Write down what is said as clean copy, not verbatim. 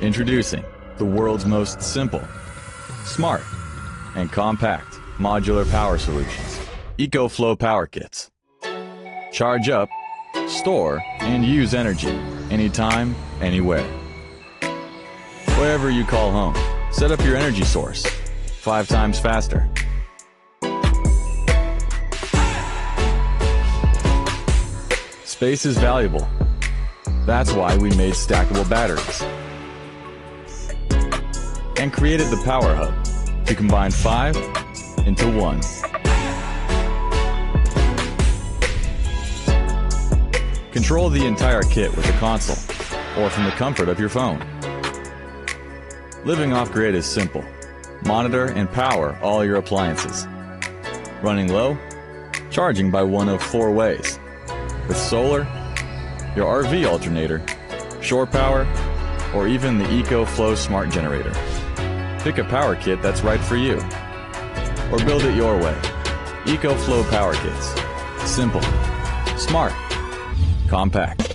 Introducing the world's most simple, smart, and compact modular power solutions. EcoFlow Power Kits. Charge up, store, and use energy anytime, anywhere. Wherever you call home, set up your energy source 5 times faster. Space is valuable. That's why we made stackable batteries and created the Power Hub to combine 5 into 1. Control the entire kit with a console or from the comfort of your phone. Living off-grid is simple. Monitor and power all your appliances. Running low? Charging by one of 4 ways. With solar, your RV alternator, shore power, or even the EcoFlow Smart Generator. Pick a power kit that's right for you, or build it your way. EcoFlow Power Kits. Simple, smart, compact.